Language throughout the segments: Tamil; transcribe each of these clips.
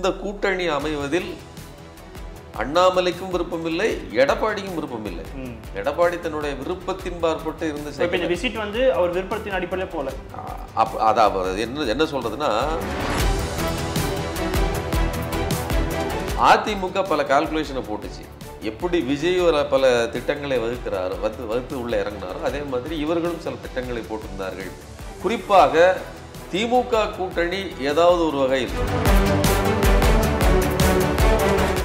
இந்த கூட்டணி அமைவதில் அண்ணாமலைக்கும் விருப்பமில்லை, எடப்பாடிக்கும் விருப்பமில்லை. எடப்பாடி தன்னுடைய விருப்பத்தின் பார்ப்பட்டு இருந்து விசிட் வந்து அவர் விருப்பத்தின் அடிப்படையில் போல. அதாவது என்ன சொல்றதுன்னா, அதிமுக பல கால்குலேஷனை போட்டுச்சு. எப்படி விஜய் பல திட்டங்களை வகுத்து உள்ள இறங்கினாரோ அதே மாதிரி இவர்களும் சில திட்டங்களை போட்டிருந்தார்கள். குறிப்பாக திமுக கூட்டணி ஏதாவது ஒரு வகையில்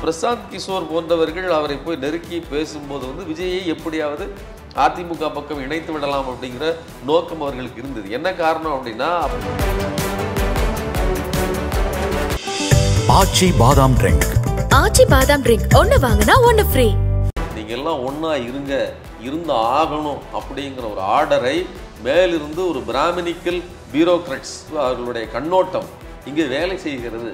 பிரசாந்த் கிஷோர் போன்றவர்கள் அவரை போய் நெருக்கி பேசும்போது விஜயை எப்படியாவது அதிமுக பக்கம் இணைத்து விடலாம் அப்படிங்கிற நோக்கம் அவர்களுக்கு இருந்தது. என்ன காரணம் அப்படின்னா, ஆச்சி பாதாம் ட்ரிங்க். ஆச்சி பாதாம் ட்ரிங்க் ஒன்னு வாங்கினா ஒன்னு ஃப்ரீ. நீங்க எல்லாம் ஒன்னா இருந்து ஆகணும் அப்படிங்கிற ஒரு ஆர்டரை மேலிருந்து ஒரு பிராமணிக்கல் பியூரோக்ராட்ஸ் அவர்களுடைய கண்ணோட்டம் இங்கே வேலை செய்கிறது.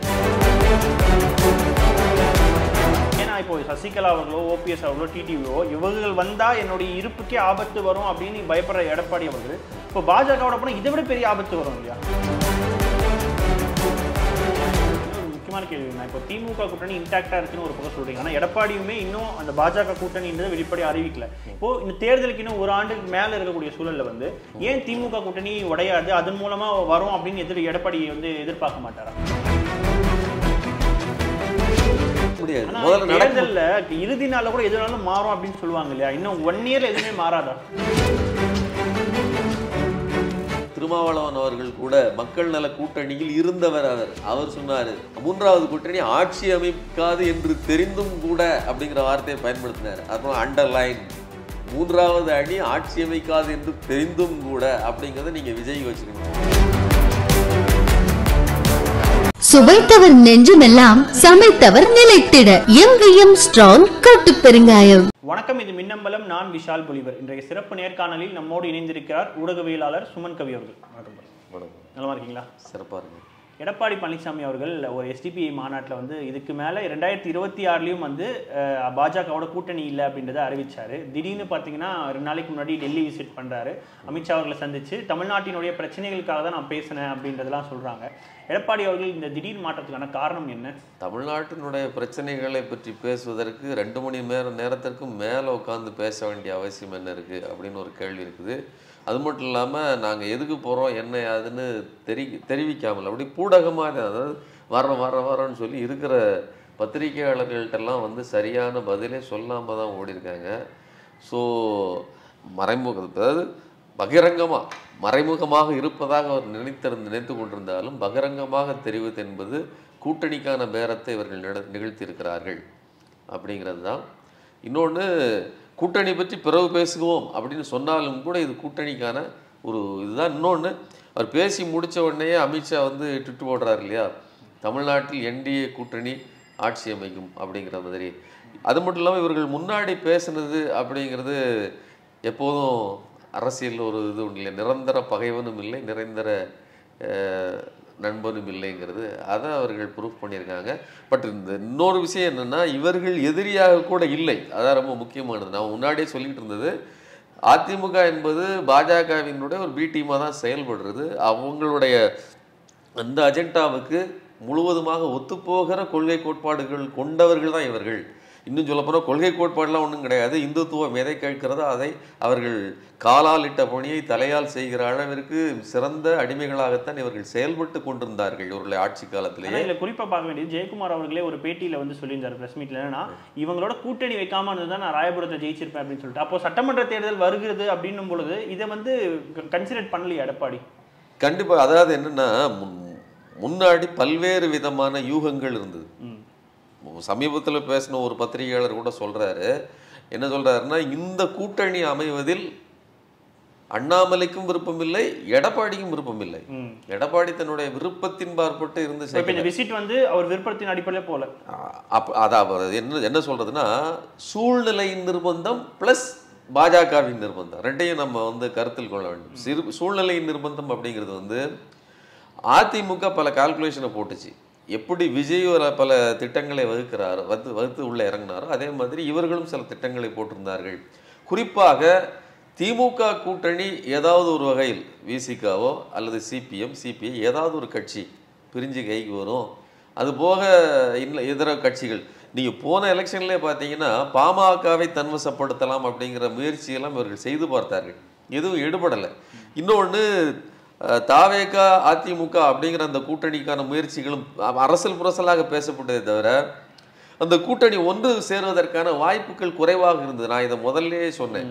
ஏன்னா இப்போ சசிகலா அவர்களோ ஓபிஎஸ் அவர்களோ டிடிவியோ இவர்கள் வந்தா என்னுடைய இருப்புக்கே ஆபத்து வரும் அப்படின்னு பயப்படுற எடப்பாடி அவர்கள் இப்போ பாஜகவோட போனால் இதை விட பெரிய ஆபத்து வரும் இல்லையா? முக்கியமான கேள்வி. நான் இப்போ திமுக கூட்டணி இன்டாக்டா இருக்குன்னு ஒரு பக்கம் சொல்றீங்க, ஆனால் எடப்பாடியுமே இன்னும் அந்த பாஜக கூட்டணின்றது வெளிப்படையாக அறிவிக்கல. இப்போ இந்த தேர்தலுக்கு இன்னும் ஒரு ஆண்டுக்கு மேல இருக்கக்கூடிய சூழல்ல ஏன் திமுக கூட்டணி உடையாது, அதன் மூலமா வரும் அப்படின்னு எடப்பாடி எதிர்பார்க்க மாட்டாரா? தேர்தல்ல இறுதி நாள்ல கூட எதுனாலும் மாறும் அப்படின்னு சொல்லுவாங்க இல்லையா? இன்னும் 1 இயர்ல எதுவுமே மாறாதா? திருமாவளவன் அவர்கள் கூட மக்கள் நல கூட்டணியில் இருந்தவர். அவர் சொன்னாரு, 3வது கூட்டணி ஆட்சி அமைக்காது என்று தெரிந்தும் கூட அப்படிங்கிற வார்த்தையை பயன்படுத்தினார். அப்புறம் அண்டர்லைன் 3வது அணி ஆட்சி அமைக்காது என்று தெரிந்தும் கூட அப்படிங்கிறத நீங்க விஜய் வச்சுக்கணும். சுவைத்தவர் நெஞ்சுமெல்லாம் சமைத்தவர் நிலைத்திட எங்கேயும் ஸ்ட்ராங் கட்டு பெருங்காயம். வணக்கம், இது மின்னம்பலம். நான் விஷால் பொலிவர். இன்றைய சிறப்பு நேர்காணலில் நம்மோடு இணைந்திருக்கிறார் ஊடகவியலாளர் சுமன் கவி அவர்கள். வணக்கம். நலமா இருக்கீங்களா? சிறப்பா இருக்கு. எடப்பாடி பழனிசாமி அவர்கள் ஒரு எஸ்டிபிஐ மாநாட்டில் இதுக்கு மேலே 2026 பாஜகவோட கூட்டணி இல்லை அப்படின்றத அறிவிச்சாரு. திடீர்னு பார்த்தீங்கன்னா 2 நாளைக்கு முன்னாடி டெல்லி விசிட் பண்ணுறாரு. அமித்ஷா அவர்களை சந்திச்சு தமிழ்நாட்டினுடைய பிரச்சனைகளுக்காக தான் நான் பேசினேன் அப்படின்றதெல்லாம் சொல்கிறாங்க. எடப்பாடி அவர்கள் இந்த திடீர் மாற்றத்துக்கான காரணம் என்ன? தமிழ்நாட்டினுடைய பிரச்சனைகளை பற்றி பேசுவதற்கு 2 மணி நேரத்திற்கும் மேலே உட்காந்து பேச வேண்டிய அவசியம் என்ன இருக்குது அப்படின்னு ஒரு கேள்வி இருக்குது. அது மட்டும் இல்லாமல் நாங்கள் எதுக்கு போகிறோம் என்ன யாதுன்னு தெரிவிக்காமல் அப்படி பூடகமாக, அதாவது வரோன்னு சொல்லி இருக்கிற பத்திரிகையாளர்கள்ட்டெல்லாம் சரியான பதிலே சொல்லாமல் தான் ஓடிருக்காங்க. ஸோ அதாவது மறைமுகமாக இருப்பதாக அவர் நினைத்து கொண்டிருந்தாலும் பகிரங்கமாக தெரிவது என்பது கூட்டணிக்கான பேரத்தை இவர்கள் நிகழ்த்தியிருக்கிறார்கள் அப்படிங்கிறது தான். இன்னொன்று, கூட்டணி பற்றி பிறகு பேசுவோம் அப்படின்னு சொன்னாலும் கூட இது கூட்டணிக்கான ஒரு இதுதான். இன்னொன்று, அவர் பேசி முடித்த உடனே அமித்ஷா ட்விட் போடுறாரு இல்லையா, தமிழ்நாட்டில் என்டிஏ கூட்டணி ஆட்சி அமைக்கும் அப்படிங்கிற மாதிரி. அது மட்டும் இல்லாமல் இவர்கள் முன்னாடி பேசுனது அப்படிங்கிறது எப்போதும் அரசியல் ஒரு இது ஒன்று இல்லை, நிரந்தர பகைவனும் இல்லை நிரந்தர நண்பனும் இல்லைங்கிறது அதை அவர்கள் ப்ரூஃப் பண்ணியிருக்காங்க. பட் இந்த இன்னொரு விஷயம் என்னென்னா, இவர்கள் எதிரியாக கூட இல்லை. அதான் ரொம்ப முக்கியமானது. நான் முன்னாடியே சொல்லிகிட்டு இருந்தது, அதிமுக என்பது பாஜகவினுடைய ஒரு பி டீமாக தான் செயல்படுறது. அவங்களுடைய அந்த அஜெண்டாவுக்கு முழுவதுமாக ஒத்துப்போகிற கொள்கை கோட்பாடுகள் கொண்டவர்கள் தான் இவர்கள். இன்னும் சொல்லப்போனால் கொள்கை கோட்பாடெலாம் ஒன்றும் கிடையாது. இந்துத்துவம் எதை கேட்கிறதோ அதை அவர்கள் காலால் இட்ட பணியை தலையால் செய்கிற அளவிற்கு சிறந்த அடிமைகளாகத்தான் இவர்கள் செயல்பட்டு கொண்டிருந்தார்கள் இவருடைய ஆட்சி காலத்திலேயே. இதில் குறிப்பாக பார்க்க வேண்டியது, ஜெயக்குமார் அவர்களே ஒரு பேட்டியில் சொல்லியிருந்தார் பிரஸ் மீட்டில், என்னன்னா இவங்களோட கூட்டணி வைக்காம இருந்தது நான் ராயபுரத்தை ஜெயிச்சிருப்பேன் அப்படின்னு சொல்லிட்டு. அப்போ சட்டமன்ற தேர்தல் வருகிறது அப்படின்னும் பொழுது இதை கன்சிடர் பண்ணலையா எடப்பாடி? கண்டிப்பாக. அதாவது என்னென்னா, முன்னாடி பல்வேறு விதமான யூகங்கள் இருந்தது. சமீபத்தில் பேசின ஒரு பத்திரிகையாளர் கூட சொல்கிறாரு, என்ன சொல்கிறாருன்னா, இந்த கூட்டணி அமைவதில் அண்ணாமலைக்கும் விருப்பமில்லை, எடப்பாடிக்கும் விருப்பமில்லை. எடப்பாடி தன்னுடைய விருப்பத்தின் பார்ப்பட்டு இருந்து விசிட் அவர் விருப்பத்தின் அடிப்படையில் போல. அதாவது என்ன சொல்றதுன்னா, சூழ்நிலையின் நிர்பந்தம் பிளஸ் பாஜகவின் நிர்பந்தம் ரெண்டையும் நம்ம கருத்தில் கொள்ள வேண்டும். சூழ்நிலையின் நிர்பந்தம் அப்படிங்கிறது அதிமுக பல கால்குலேஷனை போட்டுச்சு. எப்படி விஜய் பல திட்டங்களை வகுத்து உள்ள இறங்கினாரோ அதே மாதிரி இவர்களும் சில திட்டங்களை போட்டிருந்தார்கள். குறிப்பாக திமுக கூட்டணி ஏதாவது ஒரு வகையில் விசிகாவோ அல்லது சிபிஎம் சிபிஐ ஏதாவது ஒரு கட்சி பிரிஞ்சு கைக்கு வரும் அது போக இன்னும் இதர கட்சிகள் நீங்கள் போன எலெக்ஷன்லேயே பார்த்தீங்கன்னா பாமகவை தன்வசப்படுத்தலாம் அப்படிங்கிற முயற்சியெல்லாம் இவர்கள் செய்து பார்த்தார்கள், எதுவும் எடுபடலை. இன்னொன்று தாவேகா அதிமுக அப்படிங்கிற அந்த கூட்டணிக்கான முயற்சிகளும் அரசல் புரசலாக பேசப்பட்டதே தவிர அந்த கூட்டணி ஒன்று சேருவதற்கான வாய்ப்புகள் குறைவாக இருந்தது. நான் இதை முதல்லே சொன்னேன்.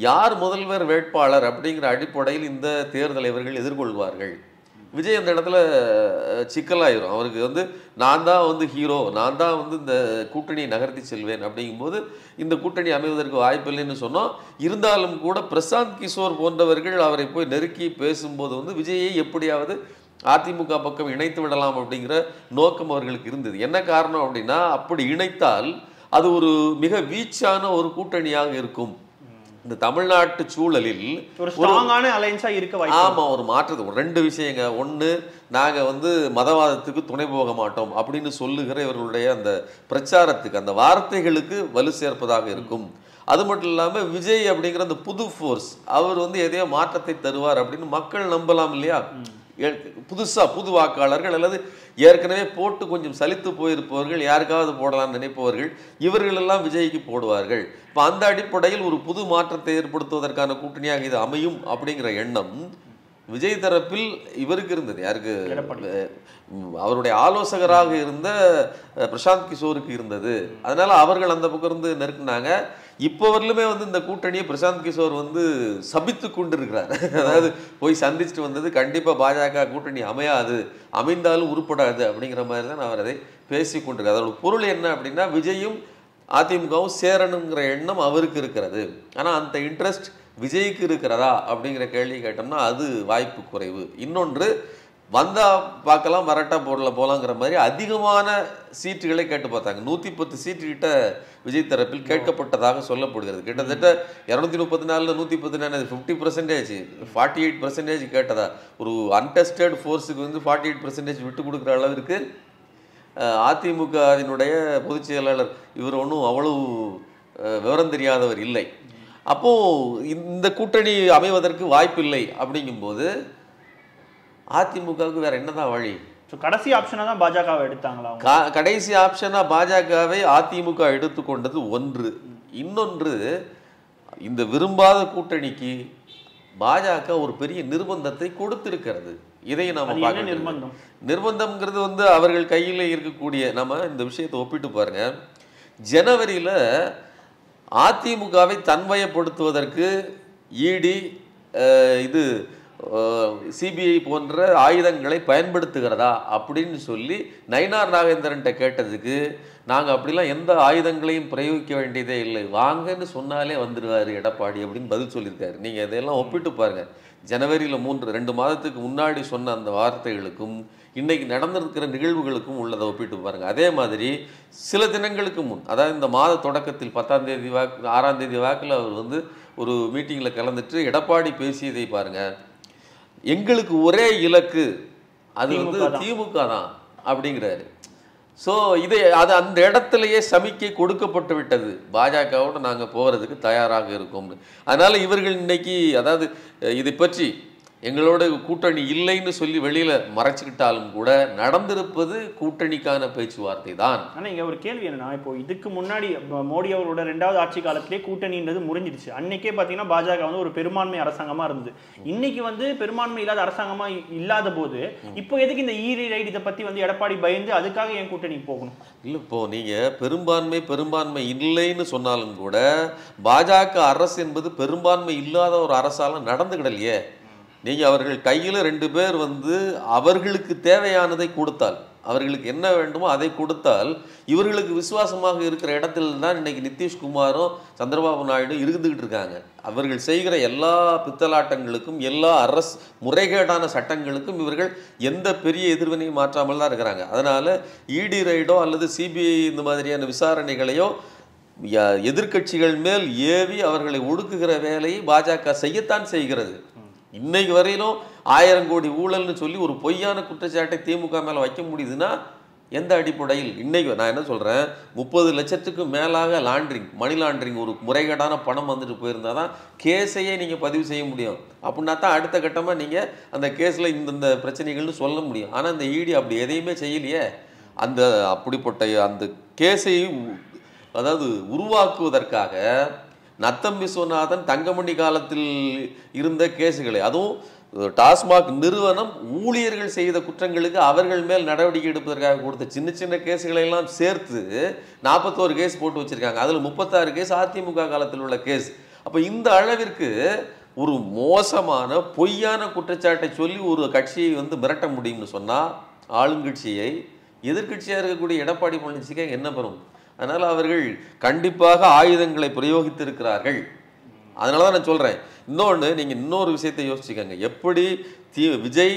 யார் முதல்வர் வேட்பாளர் அப்படிங்கிற அடிப்படையில் இந்த தேர்தலை இவர்கள் எதிர்கொள்வார்கள். விஜய் அந்த இடத்துல சிக்கலாயிரும். அவருக்கு நான் தான் ஹீரோ, நான் தான் இந்த கூட்டணியை நகர்த்தி செல்வேன் அப்படிங்கும்போது இந்த கூட்டணி அமைவதற்கு வாய்ப்பு இல்லைன்னு சொன்னோம். இருந்தாலும் கூட பிரசாந்த் கிஷோர் போன்றவர்கள் அவரை போய் நெருக்கி பேசும்போது விஜயை எப்படியாவது அதிமுக பக்கம் இணைத்து விடலாம் அப்படிங்கிற நோக்கம் அவர்களுக்கு இருந்தது. என்ன காரணம் அப்படின்னா, அப்படி இணைத்தால் அது ஒரு மிக வீச்சான ஒரு கூட்டணியாக இருக்கும். இந்த தமிழ்நாட்டு சூழலில் ஒரு ஸ்ட்ராங்கான அலையன்ஸா இருக்க வாய்ப்பு. ஆமா, ஒரு மாற்றத்து ரெண்டு விஷயங்க. ஒன்று, நாங்க மதவாதத்துக்கு துணை போக மாட்டோம் அப்படின்னு சொல்லுகிற இவர்களுடைய அந்த பிரச்சாரத்துக்கு, அந்த வார்த்தைகளுக்கு வலு சேர்ப்பதாக இருக்கும். அது மட்டும் இல்லாம விஜய் அப்படிங்கிற அந்த புது ஃபோர்ஸ், அவர் எதையோ மாற்றத்தை தருவார் அப்படின்னு மக்கள் நம்பலாம் இல்லையா? புதுசா புது வாக்காளர்கள் அல்லது ஏற்கனவே போட்டு கொஞ்சம் சலித்து போயிருப்பவர்கள், யாருக்காவது போடலாம்னு நினைப்பவர்கள், இவர்கள் எல்லாம் விஜய்க்கு போடுவார்கள். இப்போ அந்த அடிப்படையில் ஒரு புது மாற்றத்தை ஏற்படுத்துவதற்கான கூட்டணியாக இது அமையும் அப்படிங்கிற எண்ணம் விஜய் தரப்பில் இவருக்கு இருந்தது. யாருக்கு? அவருடைய ஆலோசகராக இருந்த பிரசாந்த் கிஷோருக்கு இருந்தது. அதனால அவர்கள் அந்த பக்கம் இருந்து நெருக்கினாங்க. இப்போ வரலுமே இந்த கூட்டணியை பிரசாந்த் கிஷோர் சபித்து கொண்டு இருக்கிறார். அதாவது போய் சந்திச்சுட்டு வந்தது கண்டிப்பா பாஜக கூட்டணி அமையாது, அமைந்தாலும் உருப்படாது அப்படிங்கிற மாதிரி தான் அவர் அதை பேசி கொண்டிருக்கார். அதோட பொருள் என்ன அப்படின்னா, விஜயும் அதிமுகவும் சேரணுங்கிற எண்ணம் அவருக்கு இருக்கிறது. ஆனா அந்த இன்ட்ரெஸ்ட் விஜய்க்கு இருக்கிறதா அப்படிங்கிற கேள்வி கேட்டோம்னா அது வாய்ப்பு குறைவு. இன்னொன்று, வந்தா பார்க்கலாம் வரட்டா போலாங்கிற மாதிரி அதிகமான சீட்டுகளை கேட்டு பார்த்தாங்க. 110 சீட்டு கிட்ட விஜய் தரப்பில் கேட்கப்பட்டதாக சொல்லப்படுகிறது. கிட்டத்தட்ட 234 114 50%, 48% கேட்டதா. ஒரு அன்டெஸ்டட் ஃபோர்ஸுக்கு 48% விட்டு கொடுக்குற அளவிற்கு அதிமுகவினுடைய பொதுச் செயலாளர் இவர் ஒன்றும் அவ்வளவு விவரம் தெரியாதவர் இல்லை. அப்போ இந்த கூட்டணி அமைவதற்கு வாய்ப்பு இல்லை. அப்படிங்கும்போது அதிமுகவுக்கு வேற என்னதான் வழி? கடைசி ஆப்ஷனா தான் பாஜகவை எடுத்தாங்களா? கடைசி ஆப்ஷனா பாஜகவை அதிமுக எடுத்துக்கொண்டது ஒன்று. இன்னொன்று, இந்த விரும்பாத கூட்டணிக்கு பாஜக ஒரு பெரிய நிர்பந்தத்தை கொடுத்திருக்கிறது. இதை நாம பார்க்கணும். நிர்பந்தம்ங்கிறது அவர்கள் கையில் இருக்கக்கூடிய, நம்ம இந்த விஷயத்தை ஒப்பிட்டு பாருங்க. ஜனவரியில அதிமுகவை தன்வயப்படுத்துவதற்கு இடி சிபிஐ போன்ற ஆயுதங்களை பயன்படுத்துகிறதா அப்படின்னு சொல்லி நயினார் நாகேந்திரன்ட்ட கேட்டதுக்கு, நாங்கள் அப்படிலாம் எந்த ஆயுதங்களையும் பிரயோகிக்க வேண்டியதே இல்லை, வாங்கன்னு சொன்னாலே வந்துடுவார் எடப்பாடி அப்படின்னு பதில் சொல்லியிருக்காரு. நீங்கள் இதையெல்லாம் ஒப்பிட்டு பாருங்க. ஜனவரியில் 2 மாதத்துக்கு முன்னாடி சொன்ன அந்த வார்த்தைகளுக்கும் இன்னைக்கு நடந்திருக்கிற நிகழ்வுகளுக்கும் உள்ளதை ஒப்பிட்டு பாருங்க. அதே மாதிரி சில தினங்களுக்கு முன், அதாவது இந்த மாத தொடக்கத்தில் 10ஆம் தேதி 6ஆம் தேதி வாக்கில் அவர் ஒரு மீட்டிங்கில் கலந்துட்டு எடப்பாடி பேசியதை பாருங்க. எங்களுக்கு ஒரே இலக்கு, அது திமுக தான் அப்படிங்கிறாரு. ஸோ அது அந்த இடத்துலையே சமிக்கை கொடுக்கப்பட்டு விட்டது, பாஜகவோடு நாங்கள் போகிறதுக்கு தயாராக இருக்கோம்னு. அதனால இவர்கள் இன்னைக்கு, அதாவது இதை பற்றி எங்களோட கூட்டணி இல்லைன்னு சொல்லி வெளியில மறைச்சுக்கிட்டாலும் கூட நடந்திருப்பது கூட்டணிக்கான பேச்சுவார்த்தை தான். ஆனால் இங்கே ஒரு கேள்வி என்னன்னா, இப்போ இதுக்கு முன்னாடி மோடி அவரோட 2வது ஆட்சி காலத்திலே கூட்டணின்றது முறிஞ்சிடுச்சு. அன்னைக்கே பார்த்தீங்கன்னா பாஜக ஒரு பெரும்பான்மை அரசாங்கமாக இருந்தது. இன்னைக்கு பெரும்பான்மை இல்லாத அரசாங்கமாக இல்லாத போது இப்போ எதுக்கு இந்த ஈரி ரைட் இதை பற்றி எடப்பாடி பயந்து அதுக்காக ஏன் கூட்டணி போகணும்? இல்லை, இப்போ நீங்கள் பெரும்பான்மை இல்லைன்னு சொன்னாலும் கூட பாஜக அரசு என்பது பெரும்பான்மை இல்லாத ஒரு அரசால நடந்துக்கிடலையே. நீங்கள் அவர்கள் கையில் 2 பேர் அவர்களுக்கு தேவையானதை கொடுத்தால், அவர்களுக்கு என்ன வேண்டுமோ அதை கொடுத்தால், இவர்களுக்கு விசுவாசமாக இருக்கிற இடத்துல தான் இன்னைக்கு நிதிஷ்குமாரும் சந்திரபாபு நாயுடு இருந்துகிட்டு இருக்காங்க. அவர்கள் செய்கிற எல்லா பித்தலாட்டங்களுக்கும், எல்லா அரசு முறைகேடான சட்டங்களுக்கும் இவர்கள் எந்த பெரிய எதிர்வினையும் மாற்றாமல் தான் இருக்கிறாங்க. அதனால இடி ரைடோ அல்லது சிபிஐ இந்த மாதிரியான விசாரணைகளையோ எதிர்கட்சிகள் மேல் ஏவி அவர்களை ஒடுக்குகிற வேலையை பாஜக செய்யத்தான் செய்கிறது. இன்னைக்கு வரையிலும் 1000 கோடி ஊழல்னு சொல்லி ஒரு பொய்யான குற்றச்சாட்டை திமுக மேல வைக்க முடியுதுன்னா எந்த அடிப்படையில்? இன்னைக்கு நான் என்ன சொல்றேன், 30 லட்சத்துக்கு மேலாக மணி லாண்டரிங், ஒரு முறைகேடான பணம் போயிருந்தாதான் கேஸையே நீங்க பதிவு செய்ய முடியும். அப்படின்னா தான் அடுத்த கட்டமா நீங்க அந்த கேஸ்ல இந்த பிரச்சனைகள்னு சொல்ல முடியும். ஆனா இந்த இடி அப்படி எதையுமே செய்யலையே. அந்த அப்படிப்பட்ட அந்த கேஸை அதாவது உருவாக்குவதற்காக நத்தம் விஸ்வநாதன் தங்கமணி காலத்தில் இருந்த கேஸுகளை, அதுவும் டாஸ்மாக் நிறுவனம் ஊழியர்கள் செய்த குற்றங்களுக்கு அவர்கள் மேல் நடவடிக்கை எடுப்பதற்காக கொடுத்த சின்ன சின்ன கேஸுகளை எல்லாம் சேர்த்து 41 கேஸ் போட்டு வச்சிருக்காங்க. அதில் 36 கேஸ் அதிமுக காலத்தில் உள்ள கேஸ். அப்போ இந்த அளவிற்கு ஒரு மோசமான பொய்யான குற்றச்சாட்டை சொல்லி ஒரு கட்சியை மிரட்ட முடியும்னு சொன்னால் ஆளுங்கட்சியை எதிர்கட்சியாக இருக்கக்கூடிய எடப்பாடி பழனிசாமிக்கு என்ன பெறும்? அதனால் அவர்கள் கண்டிப்பாக ஆயுதங்களை பிரயோகித்திருக்கிறார்கள். அதனால தான் நான் சொல்கிறேன். இன்னொன்று, நீங்கள் இன்னொரு விஷயத்தை யோசிச்சுக்கோங்க. எப்படி விஜய்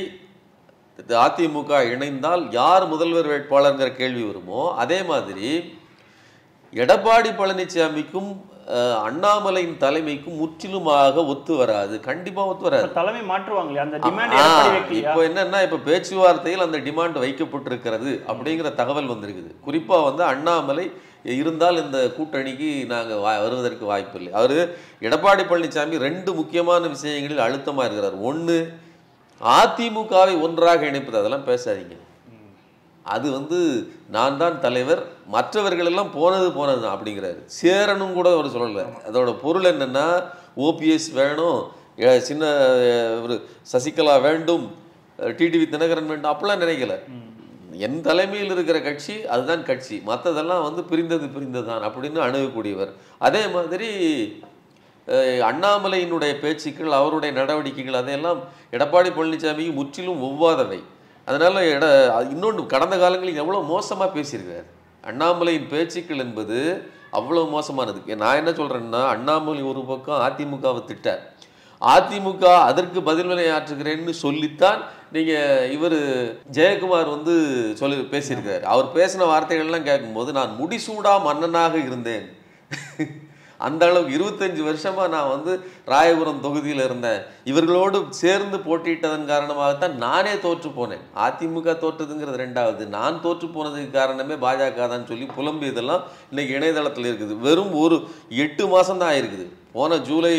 அதிமுக இணைந்தால் யார் முதல்வர் வேட்பாளர்ங்கிற கேள்வி வருமோ, அதே மாதிரி எடப்பாடி பழனிசாமிக்கும் அண்ணாமலையின் தலைமைக்கும் முற்றிலுமாக ஒத்து வராது. கண்டிப்பா ஒத்து வராது. தலைமை மாற்றுவாங்களே அந்த டிமாண்ட். இப்போ என்னன்னா, இப்போ பேச்சுவார்த்தையில் அந்த டிமாண்ட் வைக்கப்பட்டிருக்கிறது அப்படிங்கிற தகவல் வந்திருக்குது. குறிப்பா அண்ணாமலை இருந்தால் இந்த கூட்டணிக்கு நாங்கள் வருவதற்கு வாய்ப்பு இல்லை. அவர் எடப்பாடி பழனிசாமி 2 முக்கியமான விஷயங்களில் அழுத்தமாக இருக்கிறார். ஒன்று, அதிமுகவை ஒன்றாக இணைப்பது. அதெல்லாம் பேசாதீங்க. அது நான் தான் தலைவர், மற்றவர்கள் எல்லாம் போனது தான் அப்படிங்கிறாரு. சேரணும் கூட அவர் சொல்லலை. அதோட பொருள் என்னன்னா, ஓபிஎஸ் வேணும், சின்ன ஒரு சசிகலா வேண்டும், டிடிவி தினகரன் வேண்டும், அப்படிலாம் நினைக்கல. என் தலைமையில் இருக்கிற கட்சி அதுதான் கட்சி, மற்றதெல்லாம் பிரிந்தது தான் அப்படின்னு அணுகக்கூடியவர். அதே மாதிரி அண்ணாமலையினுடைய பேச்சுக்கள், அவருடைய நடவடிக்கைகள் அதையெல்லாம் எடப்பாடி பழனிசாமிக்கு முற்றிலும் ஒவ்வாதவை. அதனால இன்னொன்று, கடந்த காலங்களில் எவ்வளோ மோசமாக பேசியிருக்காரு அண்ணாமலையின் பேச்சுக்கள் என்பது அவ்வளோ மோசமானது. நான் என்ன சொல்கிறேன்னா, அண்ணாமலை ஒரு பக்கம் அதிமுகவை திட்டார், அதிமுக அதற்கு பதில்வினை ஆற்றுகிறேன்னு சொல்லித்தான் இவர் ஜெயக்குமார் சொல்லி பேசியிருக்காரு. அவர் பேசின வார்த்தைகள்லாம் கேட்கும்போது, நான் முடிசூடா மன்னனாக இருந்தேன், அந்த அளவுக்கு 25 வருஷமா நான் ராயபுரம் தொகுதியில் இருந்தேன், இவர்களோடு சேர்ந்து போட்டியிட்டதன் காரணமாகத்தான் நானே தோற்று போனேன். அதிமுக தோற்றதுங்கிறது ரெண்டாவது, நான் தோற்று போனதுக்கு காரணமே பாஜக தான் சொல்லி புலம்பியதெல்லாம் இன்னைக்கு இணையதளத்தில் இருக்குது. வெறும் ஒரு 8 மாதம் தான் ஆயிருக்குது. போன ஜூலை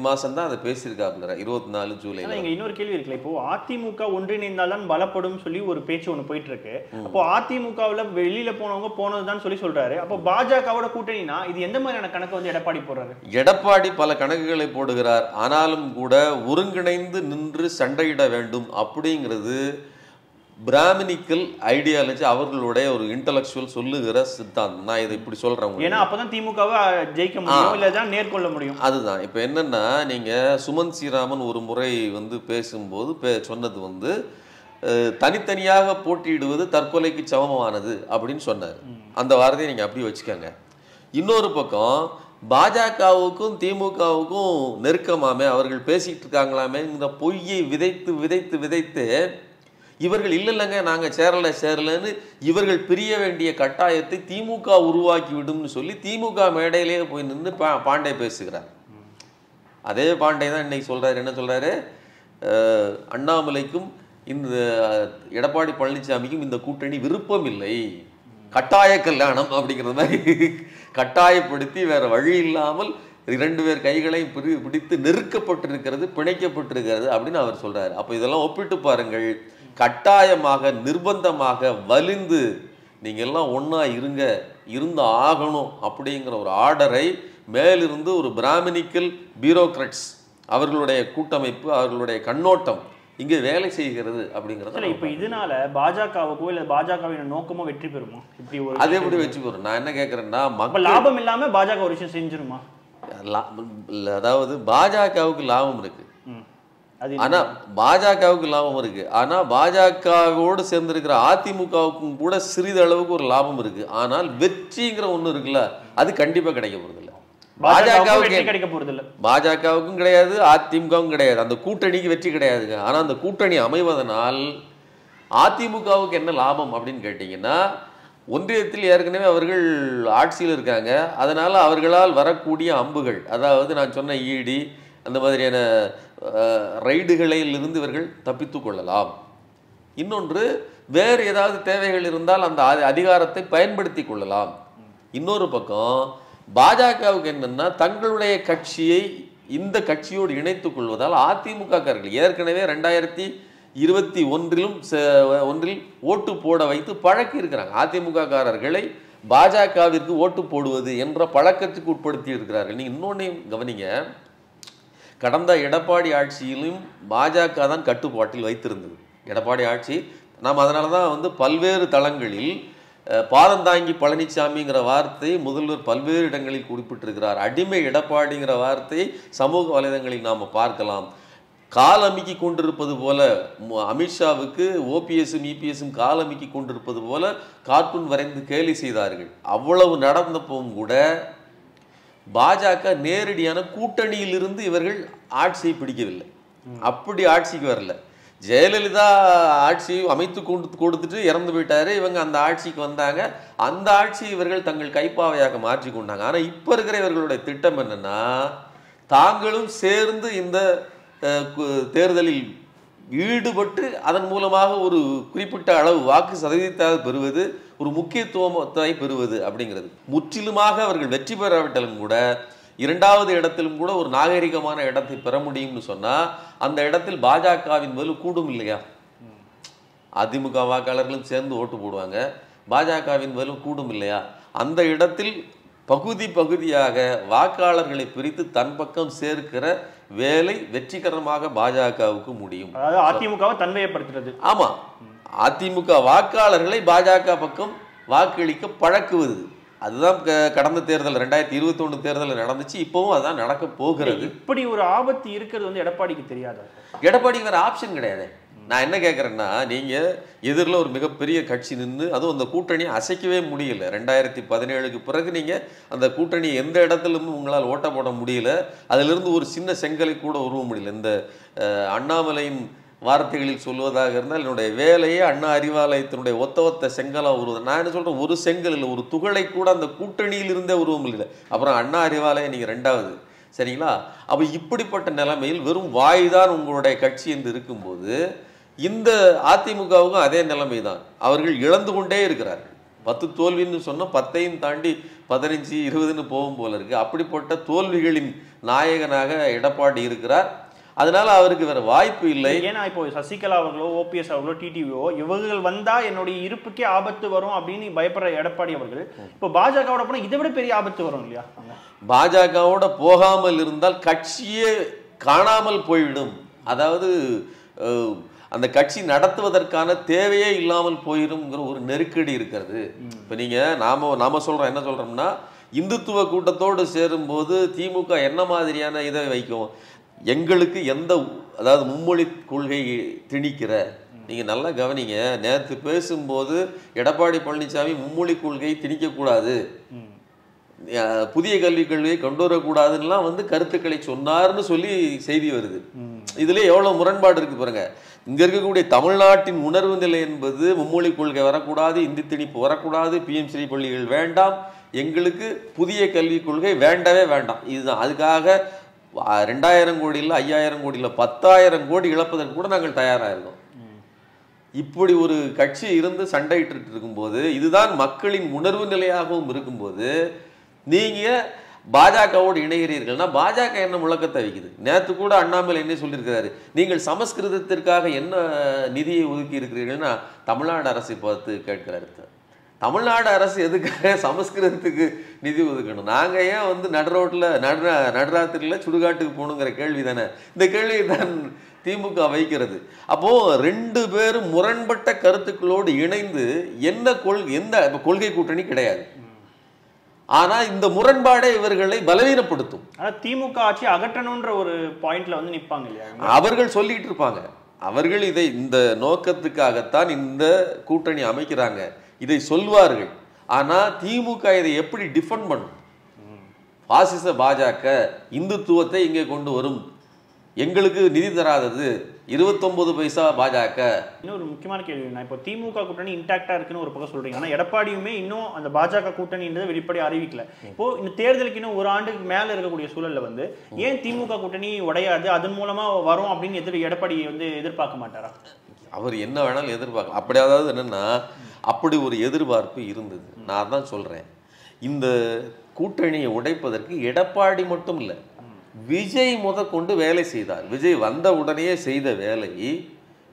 மாதம் தான் அதை பேசியிருக்காப்புல, 24 ஜூலை. இன்னொரு கேள்வி இருக்குல்ல, இப்போ அதிமுக ஒன்றிணைந்தால்தான் பலப்படும் சொல்லி ஒரு பேச்சு ஒன்று போயிட்டு இருக்கு. அப்போ அதிமுகவில் வெளியில போனவங்க போனதுதான் சொல்றாரு. அப்போ பாஜகவோட கூட்டணினா இது எந்த மாதிரியான கணக்கு எடப்பாடி போடுறாரு? எடப்பாடி பல கணக்குகளை போடுகிறார். ஆனாலும் கூட ஒருங்கிணைந்து நின்று சண்டையிட வேண்டும் அப்படிங்கிறது பிராமணிக்கல் ஐடியாலஜி, அவர்களுடைய ஒரு இன்டலெக்சுவல் சொல்லுகிற சித்தாந்தம். நான் இதை இப்படி சொல்றேன், ஏன்னா அப்பதான் திமுகவை ஜெயிக்க முடியும், இல்லதான் நேர்கொள்ள முடியும். அதுதான். இப்போ என்னன்னா, நீங்க சுமன் ஸ்ரீராமன் ஒரு முறை பேசும்போது சொன்னது தனித்தனியாக போட்டியிடுவது தற்கொலைக்கு சமமானது அப்படின்னு சொன்னார். அந்த வார்த்தையை நீங்க அப்படி வச்சுக்கோங்க. இன்னொரு பக்கம் பாஜகவுக்கும் திமுகவுக்கும் நெருக்கமாமே அவர்கள் பேசிட்டு இருக்காங்களாமே, இந்த பொய்யை விதைத்து விதைத்து விதைத்து இவர்கள் இல்லைங்க நாங்கள் சேரலன்னு இவர்கள் பிரிய வேண்டிய கட்டாயத்தை திமுக உருவாக்கி விடும்னு சொல்லி திமுக மேடையிலேயே போய் நின்று பாண்டே பேசுகிறார். அதே பாண்டே தான் இன்னைக்கு சொல்றாரு. என்ன சொல்றாரு? அண்ணாமலைக்கும் இந்த எடப்பாடி பழனிசாமிக்கும் இந்த கூட்டணி விருப்பம் இல்லை, கட்டாய கல்யாணம் அப்படிங்கிற மாதிரி கட்டாயப்படுத்தி வேற வழி இல்லாமல் 2 பேர் கைகளையும் பிடித்து நெருக்கப்பட்டிருக்கிறது, பிணைக்கப்பட்டிருக்கிறது அப்படின்னு அவர் சொல்றாரு. அப்போ இதெல்லாம் ஒப்பிட்டு பாருங்கள். கட்டாயமாக நிர்பந்தமாக வலிந்து நீங்க எல்லாம் ஒன்னா இருந்து ஆகணும் அப்படிங்கிற ஒரு ஆர்டரை மேலிருந்து ஒரு பிராமணிக்கல் பியூரோக்ராட்ஸ் அவர்களுடைய கூட்டமைப்பு, அவர்களுடைய கண்ணோட்டம் இங்கே வேலை செய்கிறது அப்படிங்கிறது. இப்போ இதனால பாஜகவுக்கோ இல்லை பாஜகவின் நோக்கமோ வெற்றி பெறுமா? இப்படி ஒரு அது எப்படி வெற்றி பெறும்? நான் என்ன கேட்கறேன்னா, மக்கள் லாபம் இல்லாம பாஜக ஒரு விஷயம் செஞ்சிருமா? அதாவது பாஜகவுக்கு லாபம் இருக்கு, ஆனா பாஜகவுக்கு லாபம் இருக்கு. ஆனா பாஜகவோடு சேர்ந்திருக்கிற அதிமுகவுக்கும் கூட சிறிதளவுக்கு ஒரு லாபம் இருக்கு. ஆனால் வெற்றிங்கிற ஒண்ணு இருக்குல்ல, அது கண்டிப்பா கிடைக்க போறது இல்லை. பாஜகவுக்கும் கிடையாது, அதிமுகவும் கிடையாது. அந்த கூட்டணிக்கு வெற்றி கிடையாதுங்க. ஆனா அந்த கூட்டணி அமைவதனால் அதிமுகவுக்கு என்ன லாபம் அப்படின்னு கேட்டீங்கன்னா, ஒன்றியத்தில் ஏற்கனவே அவர்கள் ஆட்சியில் இருக்காங்க. அதனால அவர்களால் வரக்கூடிய அம்புகள், அதாவது நான் சொன்ன ஈடி அந்த மாதிரியான ரைடுகளிலிருந்து இவர்கள் தப்பித்து கொள்ளலாம். இன்னொன்று, வேறு ஏதாவது தேவைகள் இருந்தால் அந்த அதிகாரத்தை பயன்படுத்தி கொள்ளலாம். இன்னொரு பக்கம் பாஜகவுக்கு என்னன்னா, தங்களுடைய கட்சியை இந்த கட்சியோடு இணைத்துக் கொள்வதால் அதிமுக காரர்கள் ஏற்கனவே ஒன்றில் ஓட்டு போட வைத்து பழக்கி இருக்கிறாங்க. அதிமுக காரர்களை பாஜகவிற்கு ஓட்டு போடுவது என்ற பழக்கத்துக்கு உட்படுத்தி இருக்கிறார்கள். நீங்க இன்னொன்னையும் கவனிங்க, கடந்த எடப்பாடி ஆட்சியிலும் பாஜக தான் கட்டுப்பாட்டில் வைத்திருந்தது. எடப்பாடி ஆட்சி நாம் அதனால தான் வந்து பல்வேறு தளங்களில் பாதந்தாங்கி பழனிசாமிங்கிற வார்த்தை முதல்வர் பல்வேறு இடங்களில் குறிப்பிட்டிருக்கிறார். அடிமை எடப்பாடிங்கிற வார்த்தை சமூக வலைதளங்களில் நாம் பார்க்கலாம். கால் அமுக்கி கொண்டிருப்பது போல அமித்ஷாவுக்கு ஓபிஎஸும் இபிஎஸும் கால் அமுக்கி கொண்டிருப்பது போல கார்ட்டூன் வரைந்து கேலி செய்தார்கள். அவ்வளவு நடந்தப்பவும் கூட பாஜக நேரடியான கூட்டணியிலிருந்து இவர்கள் ஆட்சியை பிடிக்கவில்லை. அப்படி ஆட்சிக்கு வரல. ஜெயலலிதா ஆட்சி அமைத்து கொடுத்துட்டு இறந்து போயிட்டாரு. இவங்க அந்த ஆட்சிக்கு வந்தாங்க. அந்த ஆட்சி இவர்கள் தங்கள் கைப்பாவையாக மாற்றி கொண்டாங்க. ஆனா இப்ப இருக்கிற இவர்களுடைய திட்டம் என்னன்னா, தாங்களும் சேர்ந்து இந்த தேர்தலில் ஈடுபட்டு அதன் மூலமாக ஒரு குறிப்பிட்ட அளவு வாக்கு சதவீதத்தை பெறுவது, ஒரு முக்கியத்துவத்தை பெறுவது அப்படிங்கிறது. முற்றிலுமாக அவர்கள் வெற்றி பெறாவிட்டாலும் கூட இரண்டாவது இடத்திலும் கூட ஒரு நாகரிகமான இடத்தை பெற முடியும்னு சொன்னா அந்த இடத்தில் பாஜகவின் வலு கூடும் இல்லையா? அதிமுக வாக்காளர்களும் சேர்ந்து ஓட்டு போடுவாங்க, பாஜகவின் வலு கூடும் இல்லையா? அந்த இடத்தில் பகுதியாக வாக்காளர்களை பிரித்து தன் பக்கம் சேர்க்கிற வேலை வெற்றிகரமாக பாஜகவுக்கு முடியும். அதாவது அதிமுகவை தன்மையப்படுத்துறது. ஆமா, அதிமுக வாக்காளர்களை பாஜக பக்கம் வாக்களிக்க பழக்குவது. அதுதான் கடந்த தேர்தல் 2021 தேர்தலில் நடந்துச்சு. இப்பவும் அதான் நடக்க போகிறது. இப்படி ஒரு ஆபத்து இருக்கிறது வந்து எடப்பாடிக்கு தெரியாதா? எடப்பாடிக்கு வேற ஆப்ஷன் கிடையாது. நான் என்ன கேட்குறேன்னா, நீங்கள் எதிரில் ஒரு மிகப்பெரிய கட்சி நின்று அதுவும் அந்த கூட்டணியை அசைக்கவே முடியல. 2017க்கு பிறகு நீங்கள் அந்த கூட்டணி எந்த இடத்துலையும் உங்களால் ஓட்ட போட முடியல. அதிலிருந்து ஒரு சின்ன செங்கலை கூட உருவ முடியல. இந்த அண்ணாமலையின் வார்த்தைகளில் சொல்வதாக இருந்தால் என்னுடைய வேலையே அண்ணா அறிவாலயத்தினுடைய ஒத்த செங்கலாக உருவது. நான் என்ன சொல்கிறேன், ஒரு செங்கல் இல்லை, ஒரு துகளை கூட அந்த கூட்டணியில் இருந்தே உருவம் இல்லை. அப்புறம் அண்ணா அறிவாலயம் நீங்கள் ரெண்டாவது, சரிங்களா? அப்போ இப்படிப்பட்ட நிலைமையில் வெறும் வாய்தான் உங்களுடைய கட்சி என்று இருக்கும்போது இந்த அதிமுகவுக்கும் அதே நிலைமை தான். அவர்கள் இழந்து கொண்டே இருக்கிறார்கள். 10 தோல்வின்னு சொன்னால் 10ஐயும் தாண்டி 15, 20ன்னு போகும் போல இருக்கு. அப்படிப்பட்ட தோல்விகளின் நாயகனாக எடப்பாடி இருக்கிறார். அதனால அவருக்கு வேற வாய்ப்பு இல்லை. ஏன்னா இப்போ சசிகலா அவர்களோ ஓபிஎஸ் அவர்களோ டிடிவியோ இவர்கள் வந்தா என்னுடைய இருப்புக்கே ஆபத்து வரும் அப்படின்னு பயப்படுற எடப்பாடி அவர்கள் இப்போ பாஜகவோட போனா இதை விட பெரிய ஆபத்து வரும் இல்லையா? பாஜகவோட போகாமல் இருந்தால் கட்சியே காணாமல் போய்விடும். அதாவது அந்த கட்சி நடத்துவதற்கான தேவையே இல்லாமல் போயிடும்ங்கிற ஒரு நெருக்கடி இருக்கிறது. இப்போ நீங்கள் நாம சொல்கிறோம், என்ன சொல்கிறோம்னா, இந்துத்துவ கூட்டத்தோடு சேரும்போது திமுக என்ன மாதிரியான இதை வைக்கும்? எங்களுக்கு அதாவது மும்மொழி கொள்கை திணிக்கிற, நீங்கள் நல்லா கவனிங்க, நேற்று பேசும்போது எடப்பாடி பழனிசாமி மும்மொழி கொள்கை திணிக்கக்கூடாது, புதிய கல்விக் கொள்கையை கொண்டு வரக்கூடாதுன்னெலாம் கருத்துக்களை சொன்னார்னு சொல்லி செய்தி வருது. இதுல எவ்வளவு முரண்பாடு இருக்கு பாருங்க. இங்க இருக்கக்கூடிய தமிழ்நாட்டின் உணர்வு நிலை என்பது மும்மொழி கொள்கை வரக்கூடாது, இந்தி திணிப்பு வரக்கூடாது, பிஎம்சி பள்ளிகள் வேண்டாம், எங்களுக்கு புதிய கல்விக் கொள்கை வேண்டவே வேண்டாம். இதுதான். அதுக்காக 2000 கோடி இல்லை, 5000 கோடி இல்லை, 10,000 கோடி இழப்பதற்கு கூட நாங்கள் தயாராக இருக்கோம். இப்படி ஒரு கட்சி இருந்து சண்டையிட்டு இருக்கும்போது, இதுதான் மக்களின் உணர்வு நிலையாகவும் இருக்கும்போது நீங்க பாஜகவோடு இணைகிறீர்கள்னா பாஜக என்ன முழக்கத்தை வைக்குது? நேற்று கூட அண்ணாமலை என்ன சொல்லியிருக்கிறாரு, நீங்கள் சமஸ்கிருதத்திற்காக என்ன நிதியை ஒதுக்கி இருக்கிறீர்கள்னா தமிழ்நாடு அரசை பார்த்து கேட்கிறாரு. தமிழ்நாடு அரசு எதுக்காக சமஸ்கிருதத்துக்கு நிதி ஒதுக்கணும்? நாங்கள் ஏன் நடுராத்திரியில் சுடுகாட்டுக்கு போகணுங்கிற கேள்வி தானே. இந்த கேள்வி தான் திமுக வைக்கிறது. அப்போ 2 பேரும் முரண்பட்ட கருத்துக்களோடு இணைந்து எந்த கொள்கை கூட்டணி கிடையாது. ஆனா இந்த முரண்பாடே இவர்களை பலவீனப்படுத்தும். ஆனா திமுக ஆட்சி அகற்றணும்ன்ற ஒரு பாயிண்ட்ல நிப்பாங்க இல்லையா? அவர்கள் சொல்லிட்டு இருப்பாங்க, அவர்கள் இந்த நோக்கத்துக்காகத்தான் இந்த கூட்டணி அமைக்கிறாங்க, இதை சொல்வார்கள். ஆனா திமுக இதை எப்படி டிஃபெண்ட் பண்ணும்? பாசிச பாஜக இந்துத்துவத்தை இங்கே கொண்டு வரும், எங்களுக்கு நிதி தராதது 29 பைசா பாஜக. இன்னொரு முக்கியமான கேள்வி, நான் இப்போ திமுக கூட்டணி இன்டாக்டா இருக்குன்னு ஒரு பக்கம் சொல்றீங்க, ஆனா எடப்பாடியுமே இன்னும் அந்த பாஜக கூட்டணின்றதை வெளிப்படை அறிவிக்கல. இப்போ இந்த தேர்தலுக்கு இன்னும் ஒரு ஆண்டுக்கு மேல இருக்கக்கூடிய சூழல்ல ஏன் திமுக கூட்டணி உடையாது, அதன் மூலமா வரும் அப்படின்னு எடப்பாடி எதிர்பார்க்க மாட்டாரா? அவர் என்ன வேணாலும் எதிர்பார்க்க. அப்படி அதாவது என்னன்னா, அப்படி ஒரு எதிர்பார்ப்பு இருந்தது. நான் தான் சொல்றேன், இந்த கூட்டணியை உடைப்பதற்கு எடப்பாடி மட்டும் இல்லை, விஜய் முதற்கொண்டு வேலை செய்தார். விஜய் வந்த உடனே செய்த வேலை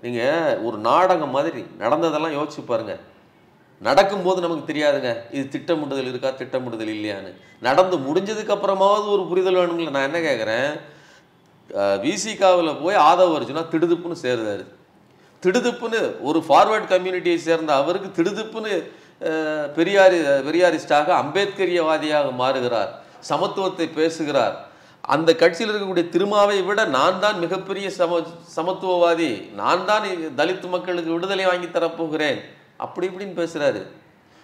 நீங்கள் ஒரு நாடகம் மாதிரி நடந்ததெல்லாம் யோசிச்சு பாருங்க. நடக்கும்போது நமக்கு தெரியாதுங்க இது திட்டமிடுதல் இருக்கா திட்டமிடுதல் இல்லையான்னு. நடந்து முடிஞ்சதுக்கு அப்புறமாவது ஒரு புரிதல் வேணும்ல. நான் என்ன கேட்குறேன், விசிகாவில் போய் ஆதவ அர்ஜுனா திடுதுப்புன்னு சேருதாரு. திடுதுப்புன்னு ஒரு ஃபார்வர்ட் கம்யூனிட்டியை சேர்ந்த அவருக்கு திடுதுப்புன்னு பெரியாரிஸ்டாக அம்பேத்கரியவாதியாக மாறுகிறார், சமத்துவத்தை பேசுகிறார். அந்த கட்சியில் இருக்கக்கூடிய திருமாவை விட நான் தான் மிகப்பெரிய சமத்துவவாதி, நான் தான் தலித் மக்களுக்கு விடுதலை வாங்கி தரப்போகிறேன் அப்படி இப்படின்னு பேசுறாரு.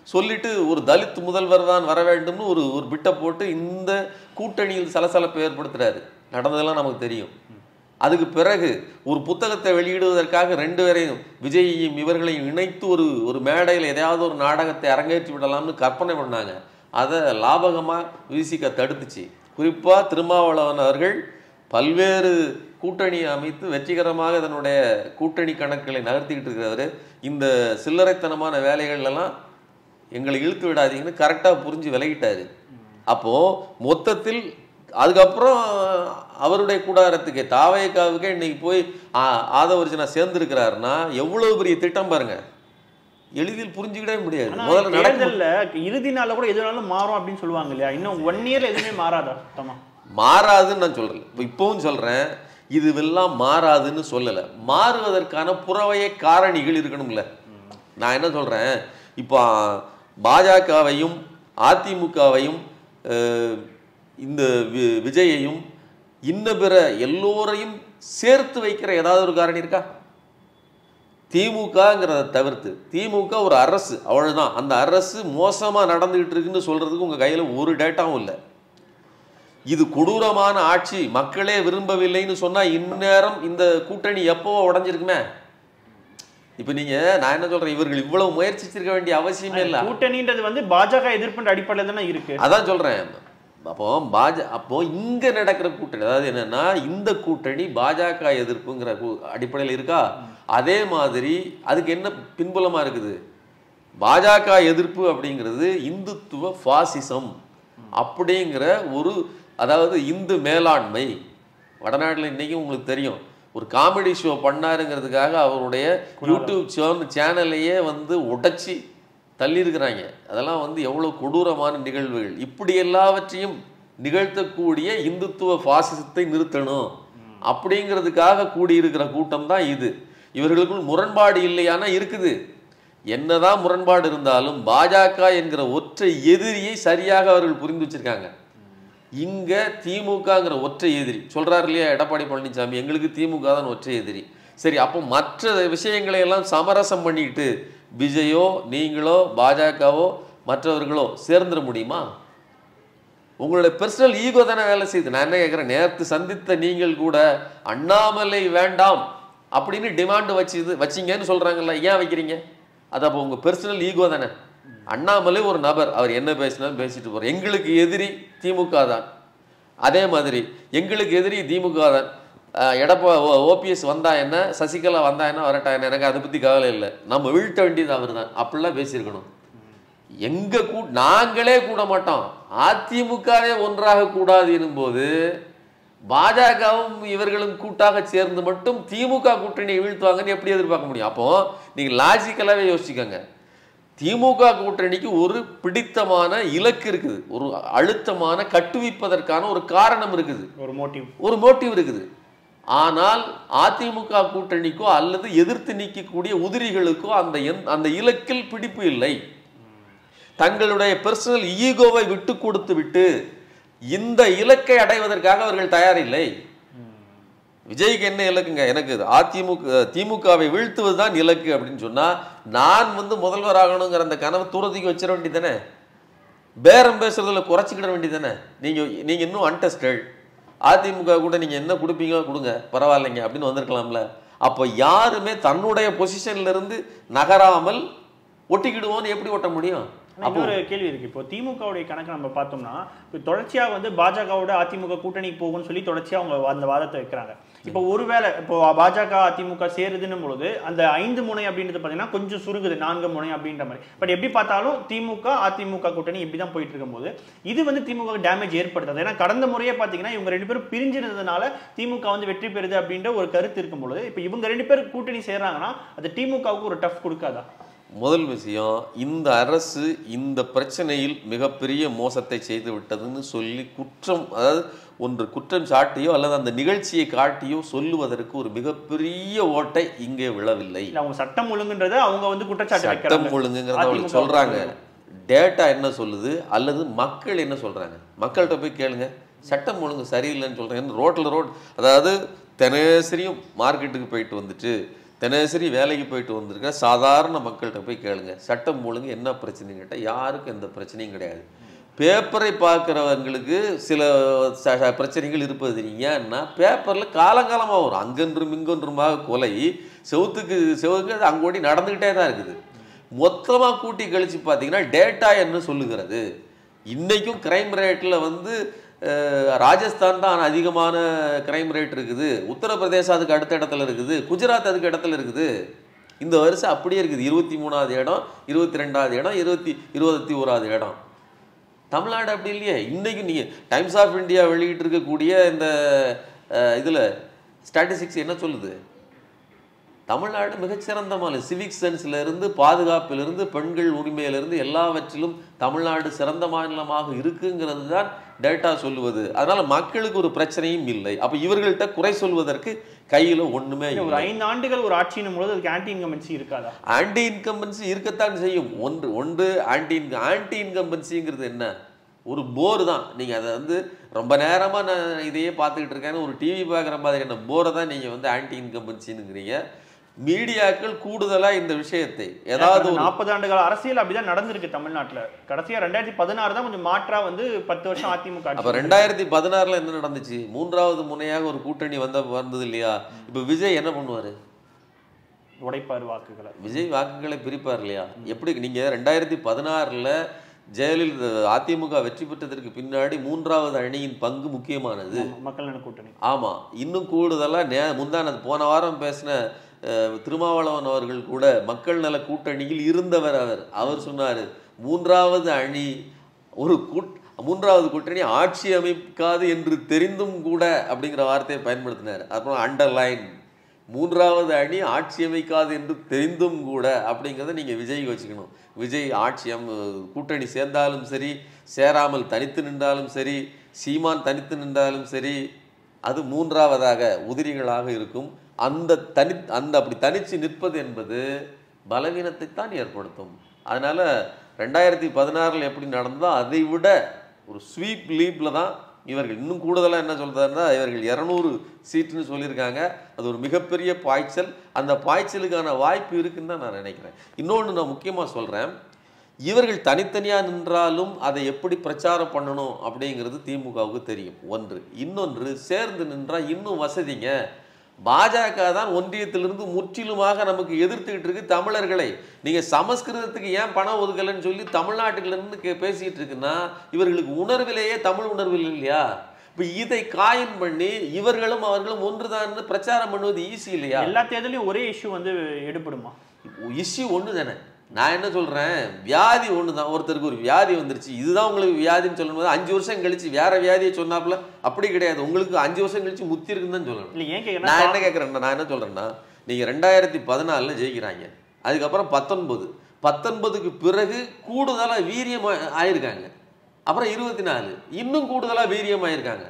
சொல்லிட்டு ஒரு தலித் முதல்வர் தான் வர வேண்டும்னு ஒரு பிட்டை போட்டு இந்த கூட்டணியில் சலசலப்பை ஏற்படுத்துறாரு. நடந்ததெல்லாம் நமக்கு தெரியும். அதுக்கு பிறகு ஒரு புத்தகத்தை வெளியிடுவதற்காக 2 பேரையும் விஜயையும் இவர்களையும் இணைத்து ஒரு மேடையில் எதையாவது ஒரு நாடகத்தை அரங்கேற்றி விடலாம்னு கற்பனை பண்ணாங்க. அதை லாபகமாக விசிக தடுத்துச்சு. குறிப்பாக திருமாவளவன் அவர்கள் பல்வேறு கூட்டணியை அமைத்து வெற்றிகரமாக இதனுடைய கூட்டணி கணக்குகளை நகர்த்திக்கிட்டு இருக்கிறவர். இந்த சில்லறைத்தனமான வேலைகள்லாம் எங்களை இழுத்து விடாதீங்கன்னு கரெக்டாக புரிஞ்சு விலகிட்டாரு. அப்போது மொத்தத்தில் அதுக்கப்புறம் அவருடைய கூடாரத்துக்கு தாவேக்காவுக்கே இன்னைக்கு போய் ஆதவர்ஜனா சேர்ந்துருக்கிறாருன்னா எவ்வளவு பெரிய திட்டம் பாருங்க. எளிதில் புரிஞ்சுக்கிட்டே முடியாது. முதல்ல நடக்கல இறுதி நாள்ல கூட எதுனாலும் மாறும் அப்படின்னு சொல்லுவாங்க இல்லையா? இன்னும் 1 இயர்ல எதுவுமே மாறாதா? சுத்தமா மாறாதுன்னு நான் சொல்றேன். இப்பவும் சொல்றேன், இதுவெல்லாம் மாறாதுன்னு சொல்லலை. மாறுவதற்கான புறவைய காரணிகள் இருக்கணும்ல. நான் என்ன சொல்றேன், இப்போ பாஜகவையும் அதிமுகவையும் இந்த விஜயையும் இன்ன பிற எல்லோரையும் சேர்த்து வைக்கிற ஏதாவது ஒரு காரணி இருக்கா? திமுகங்கிறத தவிர்த்து திமுக ஒரு அரசு, அவ்வளவுதான். அந்த அரசு மோசமா நடந்துகிட்டு இருக்குன்னு சொல்றதுக்கு உங்க கையில ஒரு டேட்டாவும் இல்லை. இது கொடூரமான ஆட்சி, மக்களே விரும்பவில்லைன்னு சொன்னா இந்நேரம் இந்த கூட்டணி எப்போ உடைஞ்சிருக்குமே. இப்ப நீங்க நான் என்ன சொல்றேன், இவர்கள் இவ்வளவு முயற்சிச்சிருக்க வேண்டிய அவசியமே இல்லை. கூட்டணின்றது வந்து பாஜக எதிர்ப்பு அடிப்படையில் தானே இருக்கு. அதான் சொல்றேன். அப்போ இங்க நடக்கிற கூட்டணி, அதாவது என்னன்னா இந்த கூட்டணி பாஜக எதிர்ப்புங்கிற அடிப்படையில் இருக்கா? அதே மாதிரி அதுக்கு என்ன பின்புலமா இருக்குது? பாஜக எதிர்ப்பு அப்படிங்கிறது இந்துத்துவ பாசிசம் அப்படிங்கிற அதாவது இந்து மேலாண்மை. வடநாட்டில் இன்னைக்கும் உங்களுக்கு தெரியும், ஒரு காமெடி ஷோ பண்ணாருங்கிறதுக்காக அவருடைய யூடியூப் சேனலையே உடைச்சி தள்ளி இருக்கிறாங்க. அதெல்லாம் எவ்வளவு கொடூரமான நிகழ்வுகள். இப்படி எல்லாவற்றையும் நிகழ்த்தக்கூடிய இந்துத்துவ பாசிசத்தை நிறுத்தணும் அப்படிங்கிறதுக்காக கூடியிருக்கிற கூட்டம் தான் இது. இவர்களுக்குள் முரண்பாடு இல்லையானா இருக்குது. என்னதான் முரண்பாடு இருந்தாலும் பாஜக என்கிற ஒற்றை எதிரியை சரியாக அவர்கள் புரிந்து வச்சிருக்காங்க. இங்க திமுகங்கிற ஒற்றை எதிரி சொல்றாரு இல்லையா எடப்பாடி பழனிசாமி, எங்களுக்கு திமுக தான் ஒற்றை எதிரி. சரி, அப்போ மற்ற விஷயங்களை எல்லாம் சமரசம் பண்ணிட்டு விஜயோ நீங்களோ பாஜகவோ மற்றவர்களோ சேர்ந்துட முடியுமா? உங்களுடைய பர்சனல் ஈகோ தானே வேலை செய்யுது. நான் என்ன கேட்குறேன், நேற்று சந்தித்த நீங்கள் கூட அண்ணாமலை வேண்டாம் அப்படின்னு டிமாண்ட் வச்சிங்கன்னு சொல்றாங்கல்ல, ஏன் வைக்கிறீங்க? அது அப்போ உங்க பர்சனல் ஈகோ தானே. அண்ணாமலை ஒரு நபர், அவர் என்ன பேசினாலும் பேசிட்டு போறார். எங்களுக்கு எதிரி திமுக தான், அதே மாதிரி எங்களுக்கு எதிரி திமுக தான். ஓபிஎஸ் வந்தா என்ன, சசிகலா வந்தா என்ன, வரட்டா என்ன, எனக்கு அதை பத்தி கவலை இல்லை, நம்ம வீழ்த்த வேண்டியது அவர் தான் அப்படிலாம் பேசியிருக்கணும். நாங்களே கூட மாட்டோம், அதிமுகவே ஒன்றாக கூடாது எனும்போது பாஜகவும் இவர்களும் கூட்டாக சேர்ந்து மட்டும் திமுக கூட்டணியை வீழ்த்துவாங்கன்னு எப்படி எதிர்பார்க்க முடியும்? அப்போ நீங்க லாஜிக்கலாவே யோசிச்சுக்கோங்க. திமுக கூட்டணிக்கு ஒரு பிடித்தமான இலக்கு இருக்குது, ஒரு அழுத்தமான கட்டுவிப்பதற்கான ஒரு காரணம் இருக்குது, ஒரு மோட்டிவ் இருக்குது. ஆனால் அதிமுக கூட்டணிக்கோ அல்லது எதிர்த்து நீக்கக்கூடிய உதிரிகளுக்கோ அந்த இலக்கில் பிடிப்பு இல்லை. தங்களுடைய பர்சனல் ஈகோவை விட்டு கொடுத்து விட்டு இந்த இலக்கை அடைவதற்காக அவர்கள் தயாரில்லை. விஜய்க்கு என்ன இலக்குங்க? எனக்கு திமுகவை வீழ்த்துவதுதான் இலக்கு அப்படின்னு சொன்னா நான் முதல்வர் ஆகணுங்கிற அந்த கனவு தூரத்துக்கு வச்சிட வேண்டியதானே, பேரம் பேசுறதுல குறைச்சிக்கிட வேண்டியதானே. நீங்க இன்னும் அன்டெஸ்டட், அதிமுக கூட நீங்க என்ன கொடுப்பீங்களோ கொடுங்க பரவாயில்லைங்க அப்படின்னு வந்திருக்கலாம்ல. அப்போ யாருமே தன்னுடைய பொசிஷன்ல இருந்து நகராமல் ஒட்டிக்கிடுவோன்னு எப்படி ஒட்ட முடியும்? இன்னொரு கேள்வி இருக்கு. இப்போ திமுகவுடைய கணக்கு நம்ம பார்த்தோம்னா இப்போ தொடர்ச்சியா பாஜகவோட அதிமுக கூட்டணிக்கு போகும்னு சொல்லி தொடர்ச்சியா அவங்க அந்த வாதத்தை வைக்கிறாங்க. இப்போ ஒருவேளை இப்போ பாஜக அதிமுக சேருதுன்னும் பொழுது அந்த 5 முனை அப்படின்றது பார்த்தீங்கன்னா கொஞ்சம் சுருங்குது, 4 முனை அப்படின்ற மாதிரி. பட் எப்படி பார்த்தாலும் திமுக அதிமுக கூட்டணி இப்படிதான் போயிட்டு இருக்கும்போது இது திமுக டேமேஜ் ஏற்படுத்தாது. ஏன்னா கடந்த முறையே பார்த்தீங்கன்னா இவங்க 2 பேரும் பிரிஞ்சிருந்ததுனால திமுக வெற்றி பெறுது அப்படின்ற ஒரு கருத்து இருக்கும் பொழுது இப்போ இவங்க 2 பேரும் கூட்டணி சேர்றாங்கன்னா அது திமுகவுக்கு ஒரு டஃப் கொடுக்காதா? முதல் விஷயம், இந்த அரசு இந்த பிரச்சனையில் மிகப்பெரிய மோசத்தை செய்து விட்டதுன்னு சொல்லி குற்றம், அதாவது ஒன்று குற்றம் சாட்டியோ அல்லது அந்த நிகழ்ச்சியை காட்டியோ சொல்லுவதற்கு ஒரு மிகப்பெரிய ஓட்டை இங்கே விழவில்லை. அவங்க சட்டம் ஒழுங்குன்றத அவங்க குற்றச்சாட்டு சட்டம் ஒழுங்குங்கிறத அவங்க சொல்றாங்க. டேட்டா என்ன சொல்லுது அல்லது மக்கள் என்ன சொல்றாங்க? மக்கள்கிட்ட போய் கேளுங்க. சட்டம் ஒழுங்கு சரியில்லைன்னு சொல்றேன். ரோட்ல அதாவது தினசரியும் மார்க்கெட்டுக்கு போயிட்டு வந்துட்டு தினசரி வேலைக்கு போயிட்டு வந்திருக்க சாதாரண மக்கள்கிட்ட போய் கேளுங்க, சட்டம் ஒழுங்கு என்ன பிரச்சனைன்னு கேட்டால் யாருக்கும் எந்த பிரச்சனையும் கிடையாது. பேப்பரை பார்க்குறவங்களுக்கு சில பிரச்சனைகள் இருப்பது. ஏன்னா பேப்பரில் காலங்காலமாக வரும், அங்கொன்றும் இங்கொன்றுமாக கொலை, செவுத்துக்கு அங்கோடி நடந்துக்கிட்டே தான் இருக்குது. மொத்தமாக கூட்டி கழிச்சு பார்த்தீங்கன்னா டேட்டா என்ன சொல்லுகிறது? இன்றைக்கும் கிரைம் ரேட்டில் ராஜஸ்தான் தான் அதிகமான கிரைம் ரேட் இருக்குது, உத்தரப்பிரதேசம் அதுக்கு அடுத்த இடத்துல இருக்குது, குஜராத் அதுக்கு இடத்துல இருக்குது. இந்த வருஷம் அப்படியே இருக்குது. 23வது இடம், 22வது இடம், 21வது இடம். தமிழ்நாடு அப்படி இல்லையே. இன்றைக்கும் நீங்கள் டைம்ஸ் ஆஃப் இந்தியா வெளியிட்டு இருக்கக்கூடிய இந்த இதில் ஸ்டாட்டிஸ்டிக்ஸ் என்ன சொல்லுது? தமிழ்நாடு மிகச்சிறந்த மாநிலம். சிவிக் சென்ஸ்லேருந்து பாதுகாப்பிலிருந்து பெண்கள் உரிமையிலிருந்து எல்லாவற்றிலும் தமிழ்நாடு சிறந்த மாநிலமாக இருக்குங்கிறது தான் டேட்டா சொல்லுவது. அதனால மக்களுக்கு ஒரு பிரச்சனையும் இல்லை. அப்போ இவர்கள்ட்ட குறை சொல்வதற்கு கையில் ஒன்றுமே இல்லை. ஒரு 5 ஆண்டுகள் ஒரு ஆட்சியின் போது அதுக்கு ஆன்டி இன்கம்பன்சி இருக்காதா? ஆன்டி இன்கம்பன்சி இருக்கத்தான் செய்யும். ஒன்று ஆன்டி இன்கம்பன்சிங்கிறது என்ன? ஒரு போர் தான். நீங்கள் அதை ரொம்ப நேரமாக நான் இதையே பார்த்துக்கிட்டு இருக்கேன்னு ஒரு டிவி பார்க்குற மாதிரியான போரை தான் நீங்கள் ஆன்டி இன்கம்பன்சின்னுங்கிறீங்க. மீடியாக்கள் கூடுதலா இந்த விஷயத்தை ஏதாவது 40 ஆண்டுகால அரசியல் அப்படிதான் நடந்திருக்கு தமிழ்நாட்டுல. கடைசியா 2016 தான் கொஞ்சம் மாற்றா 10 வருஷம் அதிமுக. அப்ப 2016ல என்ன நடந்துச்சு? 3வது முனையாக ஒரு கூட்டணி வந்தது இல்லையா? இப்ப விஜய் என்ன பண்ணுவாரு? உடைப்பார் வாக்குகளை. விஜய் வாக்குகளை பிரிப்பார் இல்லையா? எப்படி நீங்க 2016ல ஜெயலலிதா அதிமுக வெற்றி பெற்றதற்கு பின்னாடி 3வது அணியின் பங்கு முக்கியமானது. மக்கள் நல கூட்டணி. ஆமா, இன்னும் கூடுதலா போன வாரம் பேசின திருமாவளவன் அவர்கள் கூட மக்கள் நல கூட்டணியில் இருந்தவர். அவர் சொன்னாரு 3வது அணி மூன்றாவது கூட்டணி ஆட்சி அமைக்காது என்று தெரிந்தும் கூட அப்படிங்கிற வார்த்தையை பயன்படுத்தினார். அப்புறம் அண்டர்லைன் 3வது அணி ஆட்சி அமைக்காது என்று தெரிந்தும் கூட அப்படிங்கிறத நீங்க விஜய் வச்சுக்கணும். விஜய் கூட்டணி சேர்ந்தாலும் சரி, சேராமல் தனித்து நின்றாலும் சரி, சீமான் தனித்து நின்றாலும் சரி, அது 3வதாக உதிரிகளாக இருக்கும். அப்படி தனிச்சு நிற்பது என்பது பலவீனத்தை தான் ஏற்படுத்தும். அதனால 2016 எப்படி நடந்ததோ அதை விட ஒரு ஸ்வீப் லீப்ல தான் இவர்கள். இன்னும் கூடுதலாக என்ன சொல்றாருன்னா, இவர்கள் 200 சீட்டுன்னு சொல்லியிருக்காங்க. அது ஒரு மிகப்பெரிய பாய்ச்சல். அந்த பாய்ச்சலுக்கான வாய்ப்பு இருக்குன்னு தான் நான் நினைக்கிறேன். இன்னொன்று நான் முக்கியமாக சொல்றேன், இவர்கள் தனித்தனியாக நின்றாலும் அதை எப்படி பிரச்சாரம் பண்ணணும் அப்படிங்கிறது திமுகவுக்கு தெரியும். ஒன்று. இன்னொன்று, சேர்ந்து நின்றால் இன்னும் வசதிங்க. பாஜக தான் ஒன்றியத்திலிருந்து முற்றிலுமாக நமக்கு எதிர்த்துக்கிட்டு இருக்கு தமிழர்களை. நீங்க சமஸ்கிருதத்துக்கு ஏன் பணம் ஒதுக்கலைன்னு சொல்லி தமிழ்நாட்டுல பேசிட்டு இருக்குன்னா இவர்களுக்கு உணர்விலேயே தமிழ் உணர்வில் இல்லையா? இப்ப இதை காயின் பண்ணி இவர்களும் அவர்களும் ஒன்றுதான் பிரச்சாரம் பண்ணுவது ஈஸி இல்லையா? எல்லா தேர்தலையும் ஒரே இஷ்யூ எடுப்படுமா? இஷ்யூ ஒன்று தானே. நான் என்ன சொல்றேன், வியாதி ஒன்று தான். ஒருத்தருக்கு ஒரு வியாதி வந்துருச்சு, இதுதான் உங்களுக்கு வியாதின்னு சொல்லும்போது 5 வருஷம் கழிச்சு வேற வியாதியை சொன்னாப்புல அப்படி கிடையாது. உங்களுக்கு 5 வருஷம் கழிச்சு முத்தி இருக்குன்னு தான் சொல்லணும். நான் என்ன கேட்கறேன்னா, நான் என்ன சொல்றேன்னா, நீங்க 2014 ஜெயிக்கிறாங்க, அதுக்கப்புறம் 19க்கு பிறகு கூடுதலா வீரியம் ஆயிருக்காங்க, அப்புறம் 24 இன்னும் கூடுதலா வீரியம் ஆயிருக்காங்க.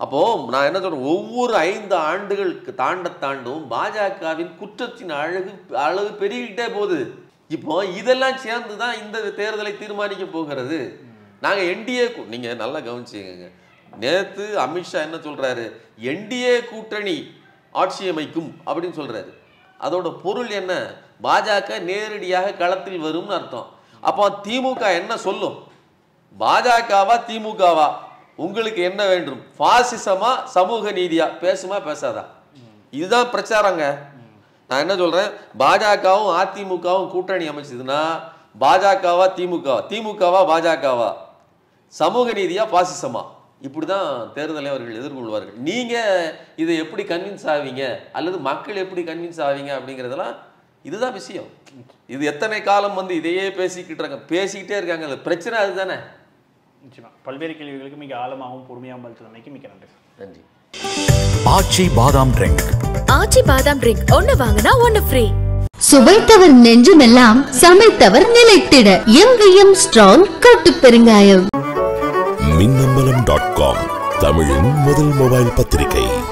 அப்போ நான் என்ன சொல்றேன், ஒவ்வொரு 5 ஆண்டுகளுக்கு தாண்டவும் பாஜகவின் குற்றத்தின் அளவு பெருகிட்டே போகுது. இப்போ இதெல்லாம் சேர்ந்து தான் இந்த தேர்தலை தீர்மானிக்க போகிறது. நாங்க என்டிஏ, நீங்க நல்லா கவனிச்சுக்கங்க, நேத்து அமித்ஷா என்ன சொல்றாரு, என்டிஏ கூட்டணி ஆட்சி அமைக்கும் அப்படின்னு சொல்றாரு. அதோட பொருள் என்ன? பாஜக நேரடியாக களத்தில் வரும்னு அர்த்தம். அப்போ திமுக என்ன சொல்லும்? பாஜகவா திமுகவா, உங்களுக்கு என்ன வேண்டும்? பாசிசமா சமூக நீதியா? பேசுமா பேசாதா? இதுதான் பிரச்சாரங்க. நான் என்ன சொல்றேன், பாஜகவும் அதிமுகவும் கூட்டணி அமைச்சதுன்னா பாஜகவா திமுகவா, திமுகவா பாஜகவா, சமூக நீதியா பாசிசமா, இப்படிதான் தேர்தலை அவர்கள் எதிர்கொள்வார்கள். நீங்க இதை எப்படி கன்வின்ஸ் ஆவீங்க அல்லது மக்கள் எப்படி கன்வின்ஸ் ஆவீங்க அப்படிங்கிறதெல்லாம் இதுதான் விஷயம். இது எத்தனை காலம் வந்து இதையே பேசிக்கிட்டே இருக்காங்க. அது பிரச்சனை அதுதானே. நிச்சயமா பல்வேறு கேள்விகளுக்கு மிக ஆழமாகவும் பொறுமையாகவும் பதிலமைக்கு மிக்க நன்றி. நன்றி. ஆச்சி பாதாம் ட்ரிங்க். ஆச்சி பாதாம் ட்ரிங்க் ஒன்னு வாங்கினா ஒன்னு ஃப்ரீ. சுவைத்தவர் நெஞ்சுமெல்லாம் சமைத்தவர் நிலைத்திட எங்கேயும் ஸ்ட்ராங் கட்டு பெருங்காயம். மின்னம்பலம்.com தமிழின் முதல் மொபைல் பத்திரிகை.